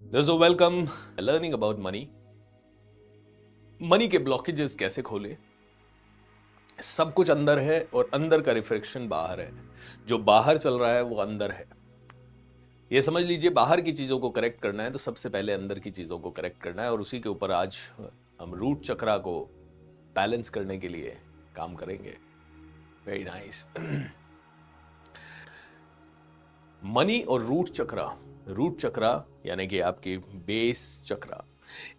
दोस्तों welcome learning about money. Money के blockages कैसे खोले। सब कुछ अंदर है और अंदर का रिफ्लेक्शन बाहर है। जो बाहर चल रहा है वो अंदर है। ये समझ लीजिए, बाहर की चीजों को करेक्ट करना है तो सबसे पहले अंदर की चीजों को करेक्ट करना है, और उसी के ऊपर आज हम रूट चक्रा को बैलेंस करने के लिए काम करेंगे। Very nice. मनी और रूट चक्रा यानी कि आपकी बेस चक्रा,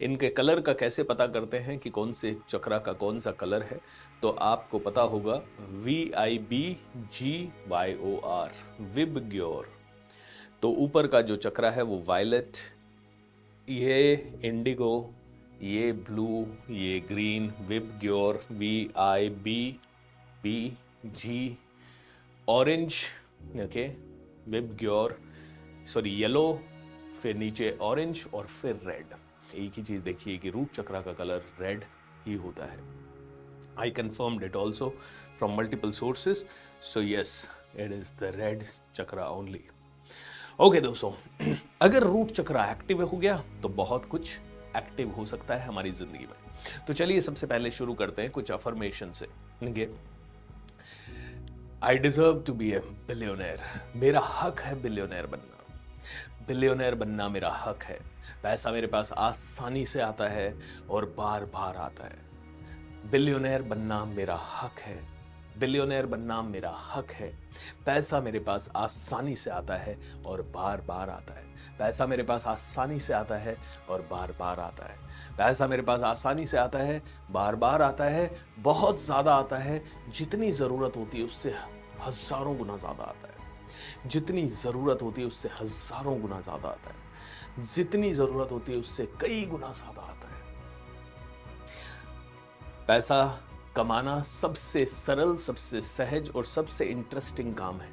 इनके कलर का कैसे पता करते हैं कि कौन से चक्रा का कौन सा कलर है। तो आपको पता होगा VIBGYOR, विबग्योर। तो ऊपर का जो चक्रा है वो वायलेट, ये इंडिगो, ये ब्लू, ये green. VIBGYOR VIBBG। Orange, okay, VIBGYOR, sorry yellow, फिर नीचे ऑरेंज और फिर रेड। एक ही चीज देखिए कि रूट चक्रा का कलर रेड ही होता है। I confirmed it also from multiple sources, so yes, it is the red chakra only. Okay दोस्तों, अगर रूट चक्रा एक्टिव हो गया तो बहुत कुछ एक्टिव हो सकता है हमारी जिंदगी में। तो चलिए सबसे पहले शुरू करते हैं कुछ अफर्मेशन से। I deserve to be a billionaire. मेरा हक है बिलियनर बनना। बिलियनर बनना मेरा हक है। पैसा मेरे पास आसानी से आता है और बार बार आता है। बिलियनर बनना मेरा हक है। बिलियनर बनना मेरा हक है। पैसा मेरे पास आसानी से आता है और बार बार आता है। पैसा मेरे पास आसानी से आता है और बार बार आता है। पैसा मेरे पास आसानी से आता है, बार बार आता है, बहुत ज्यादा आता है। जितनी जरूरत होती है उससे हजारों गुना ज्यादा आता है। जितनी जरूरत होती है उससे हजारों गुना ज्यादा आता है। जितनी जरूरत होती है उससे कई गुना ज्यादा आता है। पैसा कमाना सबसे सरल, सबसे सहज और सबसे इंटरेस्टिंग काम है।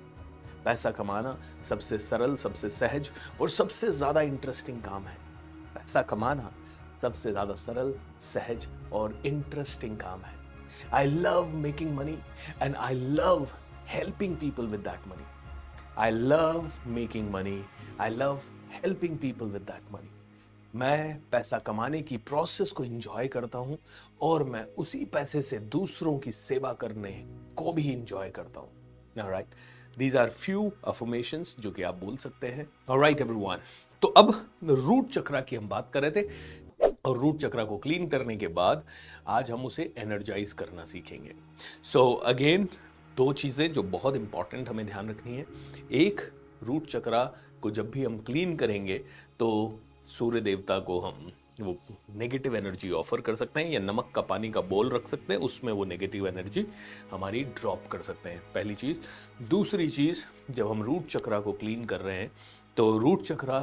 पैसा कमाना सबसे सरल, सबसे सहज और सबसे ज्यादा इंटरेस्टिंग काम है। पैसा कमाना सबसे ज्यादा सरल, सहज और इंटरेस्टिंग काम है। I love making money and I love helping people with that money. I love making money. I love helping people with that money. मैं पैसा कमाने की प्रोसेस को एंजॉय करता हूं और मैं उसी पैसे से दूसरों की सेवा करने को भी एंजॉय करता हूं। Alright, these are few affirmations जो कि आप बोल सकते हैं। Alright everyone, तो अब रूट चक्रा की हम बात कर रहे थे, और रूट चक्रा को क्लीन करने के बाद आज हम उसे एनर्जाइज करना सीखेंगे। सो अगेन, दो चीजें जो बहुत इंपॉर्टेंट हमें ध्यान रखनी है। एक, रूट चक्रा को जब भी हम क्लीन करेंगे तो सूर्य देवता को हम वो नेगेटिव एनर्जी ऑफर कर सकते हैं, या नमक का पानी का बोल रख सकते हैं, उसमें वो नेगेटिव एनर्जी हमारी ड्रॉप कर सकते हैं, पहली चीज। दूसरी चीज, जब हम रूट चक्रा को क्लीन कर रहे हैं तो रूट चक्रा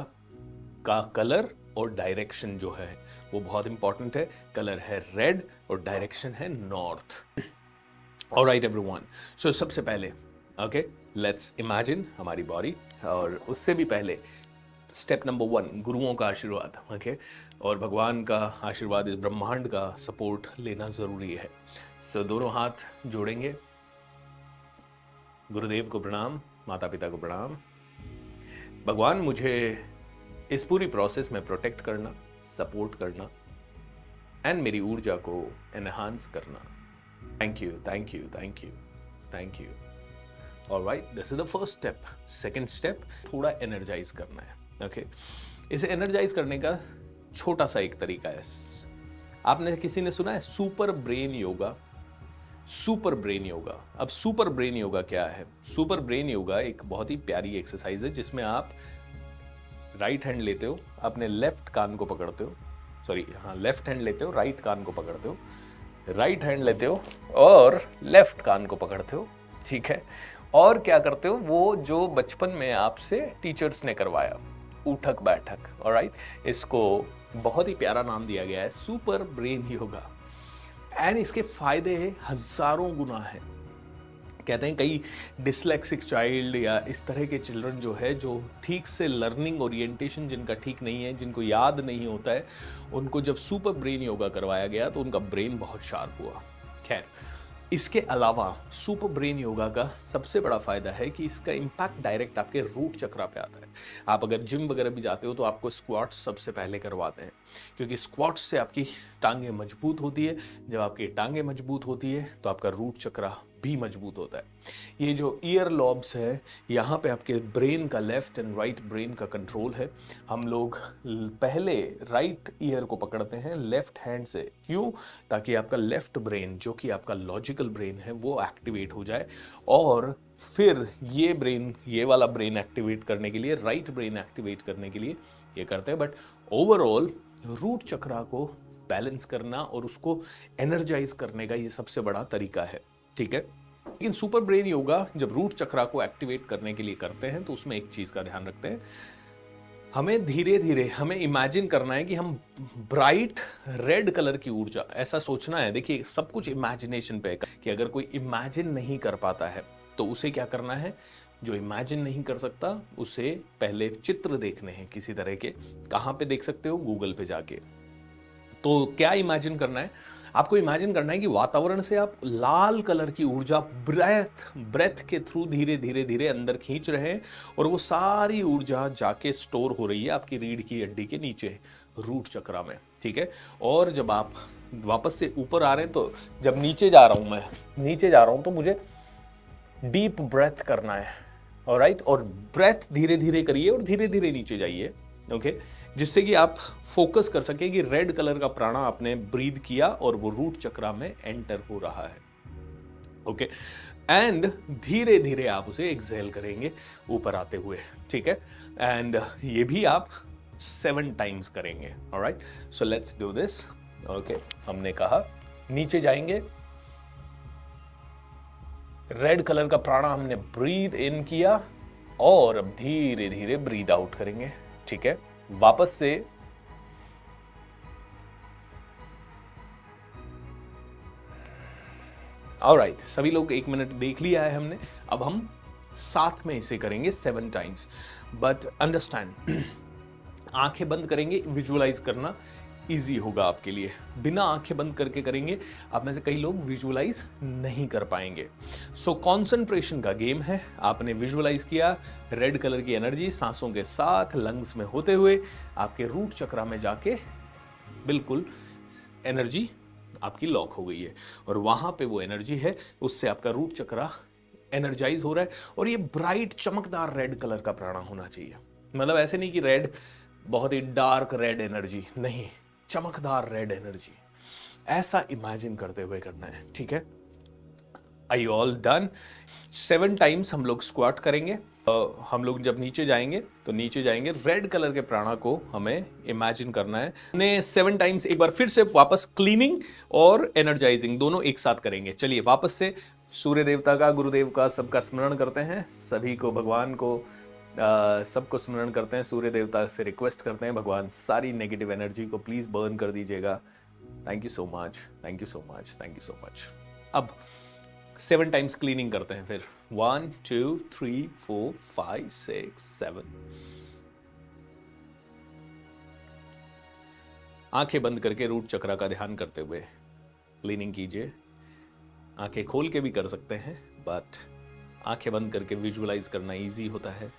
का कलर और डायरेक्शन जो है वो बहुत इंपॉर्टेंट है। कलर है रेड और डायरेक्शन है नॉर्थ। ऑलराइट एवरीवन, सो सबसे पहले ओके, लेट्स इमेजिन हमारी बॉडी, और उससे भी पहले स्टेप नंबर 1, गुरुओं का आशीर्वाद। ओके, और भगवान का आशीर्वाद, इस ब्रह्मांड का सपोर्ट लेना जरूरी है। सो दोनों हाथ जोड़ेंगे, गुरुदेव को प्रणाम, माता पिता को प्रणाम। भगवान, मुझे इस पूरी प्रोसेस में प्रोटेक्ट करना, सपोर्ट करना एंड मेरी ऊर्जा को एनहांस करना। Thank you, thank you, thank you, thank you. Alright, this is the first step. Second step, थोड़ा एनर्जाइज करना है। ओके, इसे एनर्जाइज करने का छोटा सा एक तरीका है। आपने किसी ने सुना है super brain yoga? Super brain yoga. अब सुपर ब्रेन योगा क्या है? सुपर ब्रेन योगा एक बहुत ही प्यारी एक्सरसाइज है जिसमें आप राइट हैंड लेते हो, अपने लेफ्ट कान को पकड़ते हो, सॉरी हाँ, लेफ्ट हैंड लेते हो, राइट कान को पकड़ते हो, राइट हैंड लेते हो और लेफ्ट कान को पकड़ते हो, ठीक है। और क्या करते हो, वो जो बचपन में आपसे टीचर्स ने करवाया, उठक बैठक। ऑलराइट, इसको बहुत ही प्यारा नाम दिया गया है, सुपर ब्रेन योगा। एंड इसके फायदे हजारों गुना है। कहते हैं कई डिसलेक्सिक चाइल्ड या इस तरह के चिल्ड्रन जो है, जो ठीक से लर्निंग ओरिएंटेशन जिनका ठीक नहीं है, जिनको याद नहीं होता है, उनको जब सुपर ब्रेन योगा करवाया गया तो उनका ब्रेन बहुत शार्प हुआ। खैर, इसके अलावा सुपर ब्रेन योगा का सबसे बड़ा फायदा है कि इसका इम्पैक्ट डायरेक्ट आपके रूट चक्रा पे आता है। आप अगर जिम वगैरह भी जाते हो तो आपको स्क्वाट्स सबसे पहले करवाते हैं, क्योंकि स्क्वाट्स से आपकी टांगें मजबूत होती है। जब आपकी टांगें मजबूत होती है तो आपका रूट चक्रा भी मजबूत होता है। ये जो ईयर लॉब्स है, यहाँ पे आपके ब्रेन का, लेफ्ट एंड राइट ब्रेन का कंट्रोल है। हम लोग पहले राइट ईयर को पकड़ते हैं लेफ्ट हैंड से। क्यों? ताकि आपका लेफ्ट ब्रेन, जो कि आपका लॉजिकल ब्रेन है, वो एक्टिवेट हो जाए, और फिर ये वाला ब्रेन एक्टिवेट करने के लिए, राइट ब्रेन एक्टिवेट करने के लिए ये करते हैं। बट ओवरऑल रूट चक्रा को बैलेंस करना और उसको एनर्जाइज करने का ये सबसे बड़ा तरीका है, ठीक है। लेकिन सुपर ब्रेन योगा जब रूट चक्रा को एक्टिवेट करने के लिए करते हैं तो उसमें एक चीज का ध्यान रखते हैं, हमें धीरे धीरे हमें इमेजिन करना है कि हम ब्राइट रेड कलर की ऊर्जा, ऐसा सोचना है। देखिए, सब कुछ इमेजिनेशन पे है कि अगर कोई इमेजिन नहीं कर पाता है तो उसे क्या करना है, जो इमेजिन नहीं कर सकता उसे पहले चित्र देखने हैं किसी तरह के। कहाँ पे देख सकते हो? गूगल पे जाके। तो क्या इमेजिन करना है? आपको इमेजिन करना है कि वातावरण से आप लाल कलर की ऊर्जा ब्रेथ के थ्रू धीरे धीरे धीरे अंदर खींच रहे हैं, और वो सारी ऊर्जा जाके स्टोर हो रही है आपकी रीढ़ की हड्डी के नीचे, रूट चक्रा में, ठीक है। और जब आप वापस से ऊपर आ रहे हैं, तो जब नीचे जा रहा हूं, मैं नीचे जा रहा हूं, तो मुझे डीप ब्रेथ करना है, ऑलराइट। और ब्रेथ धीरे धीरे करिए और धीरे धीरे नीचे जाइए, ओके, जिससे कि आप फोकस कर सके कि रेड कलर का प्राणा आपने ब्रीद किया और वो रूट चक्रा में एंटर हो रहा है, ओके। एंड धीरे धीरे आप उसे एक्सहेल करेंगे ऊपर आते हुए, ठीक है। एंड ये भी आप 7 टाइम्स करेंगे, alright. So let's do this, okay. हमने कहा नीचे जाएंगे, रेड कलर का प्राणा हमने ब्रीद इन किया, और अब धीरे धीरे ब्रीद आउट करेंगे, ठीक है। वापस से ऑलराइट, सभी लोग 1 मिनट देख लिया है हमने। अब हम साथ में इसे करेंगे 7 टाइम्स। बट अंडरस्टैंड, आंखें बंद करेंगे, विजुअलाइज करना इजी होगा आपके लिए। बिना आंखें बंद करके करेंगे, आप में से कई लोग विजुअलाइज नहीं कर पाएंगे। सो कंसंट्रेशन का गेम है। आपने विजुअलाइज किया, रेड कलर की एनर्जी सांसों के साथ लंग्स में होते हुए आपके रूट चक्रा में जाके बिल्कुल एनर्जी आपकी लॉक हो गई है, और वहां पे वो एनर्जी है, उससे आपका रूट चक्रा एनर्जाइज हो रहा है। और ये ब्राइट चमकदार रेड कलर का प्राणा होना चाहिए। मतलब ऐसे नहीं कि रेड बहुत ही डार्क रेड एनर्जी, नहीं, चमकदार रेड एनर्जी, ऐसा इमेजिन करते हुए करना है, ठीक है। Are you all done? 7 times हम लोग स्क्वाट करेंगे। हम लोग जब नीचे जाएंगे तो नीचे जाएंगे, रेड कलर के प्राणा को हमें इमेजिन करना है। हमने 7 टाइम्स एक बार फिर से वापस क्लीनिंग और एनर्जाइजिंग दोनों एक साथ करेंगे। चलिए वापस से सूर्य देवता का, गुरुदेव का, सबका स्मरण करते हैं, सभी को, भगवान को, सबको स्मरण करते हैं। सूर्य देवता से रिक्वेस्ट करते हैं, भगवान सारी नेगेटिव एनर्जी को प्लीज बर्न कर दीजिएगा। Thank you so much, thank you so much, thank you so much. अब 7 टाइम्स क्लीनिंग करते हैं फिर। 1 2 3 4 5 6 7। आंखें बंद करके रूट चक्रा का ध्यान करते हुए क्लीनिंग कीजिए। आंखें खोल के भी कर सकते हैं, बट आंखें बंद करके विजुअलाइज करना इजी होता है।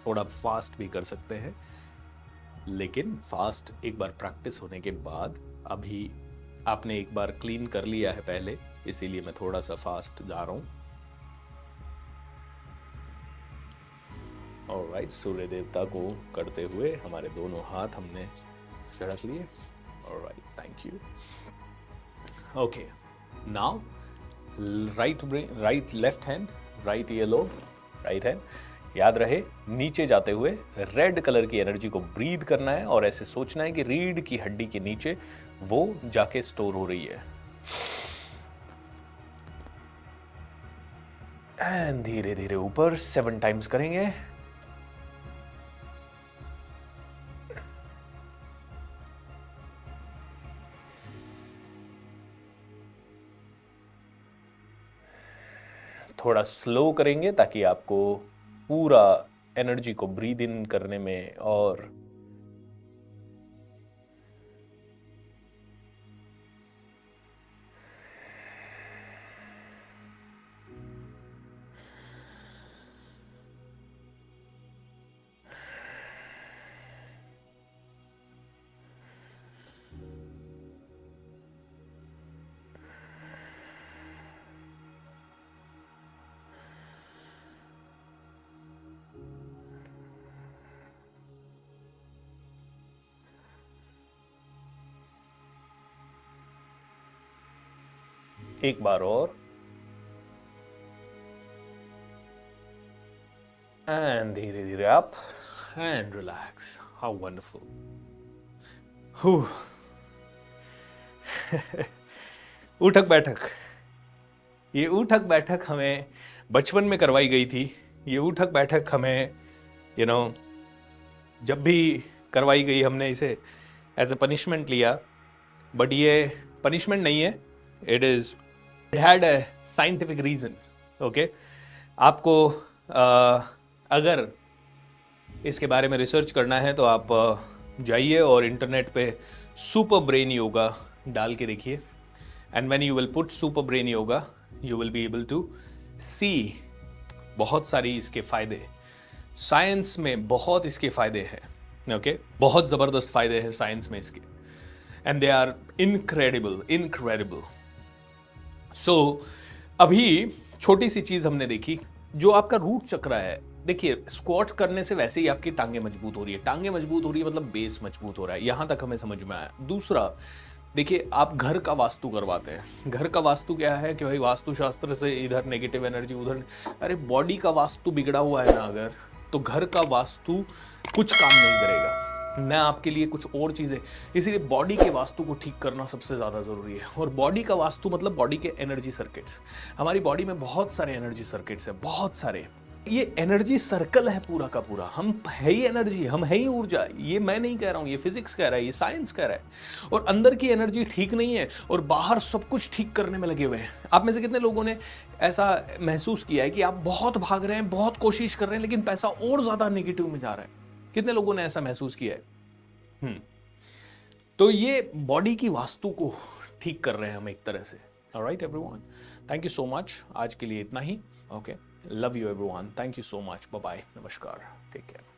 थोड़ा फास्ट भी कर सकते हैं, लेकिन फास्ट एक बार प्रैक्टिस होने के बाद, अभी आपने एक बार क्लीन कर लिया है पहले, इसीलिए मैं थोड़ा सा फास्ट जा रहा हूं। ऑलराइट, सूर्य देवता को करते हुए हमारे दोनों हाथ हमने झड़क लिए। Alright, thank you. Okay, now right left hand, right ear lobe, right hand. याद रहे, नीचे जाते हुए रेड कलर की एनर्जी को ब्रीद करना है, और ऐसे सोचना है कि रीढ़ की हड्डी के नीचे वो जाके स्टोर हो रही है। एंड धीरे धीरे ऊपर 7 टाइम्स करेंगे। थोड़ा स्लो करेंगे ताकि आपको पूरा एनर्जी को ब्रीद इन करने में और एक बार और। एंड धीरे धीरे up and relax. How wonderful. उठक बैठक, ये उठक बैठक हमें बचपन में करवाई गई थी। ये उठक बैठक हमें जब भी करवाई गई हमने इसे एज ए पनिशमेंट लिया, बट ये पनिशमेंट नहीं है। It had a scientific reason. Okay, आपको अगर इसके बारे में रिसर्च करना है तो आप जाइए और इंटरनेट पे सुपर ब्रेन योगा डाल के देखिए। And when you will put super brain yoga you will be able to see बहुत सारी इसके फायदे। साइंस में बहुत इसके फायदे हैं। ओके, बहुत जबरदस्त फायदे हैं साइंस में इसके, एंड दे आर इनक्रेडिबल। सो अभी छोटी सी चीज हमने देखी, जो आपका रूट चक्र है। देखिए, स्क्वाट करने से वैसे ही आपकी टांगे मजबूत हो रही है। टांगे मजबूत हो रही है मतलब बेस मजबूत हो रहा है। यहां तक हमें समझ में आया। दूसरा, देखिए, आप घर का वास्तु करवाते हैं। घर का वास्तु क्या है कि भाई वास्तु शास्त्र से इधर नेगेटिव एनर्जी, उधर। अरे बॉडी का वास्तु बिगड़ा हुआ है ना अगर, तो घर का वास्तु कुछ काम नहीं करेगा ना आपके लिए, कुछ और चीजें। इसीलिए बॉडी के वास्तु को ठीक करना सबसे ज्यादा जरूरी है। और बॉडी का वास्तु मतलब बॉडी के एनर्जी सर्किट्स। हमारी बॉडी में बहुत सारे एनर्जी सर्किट्स हैं, बहुत सारे। ये एनर्जी सर्कल है पूरा का पूरा। हम है ही एनर्जी, हम है ही ऊर्जा। ये मैं नहीं कह रहा हूं, ये फिजिक्स कह रहा है, ये साइंस कह रहा है। और अंदर की एनर्जी ठीक नहीं है और बाहर सब कुछ ठीक करने में लगे हुए हैं। आप में से कितने लोगों ने ऐसा महसूस किया है कि आप बहुत भाग रहे हैं, बहुत कोशिश कर रहे हैं, लेकिन पैसा और ज्यादा नेगेटिव में जा रहा है? कितने लोगों ने ऐसा महसूस किया है? तो ये बॉडी की वास्तु को ठीक कर रहे हैं हम एक तरह से। Alright everyone, thank you so much. आज के लिए इतना ही। Okay, love you everyone, thank you so much, bye bye, नमस्कार, टेक केयर।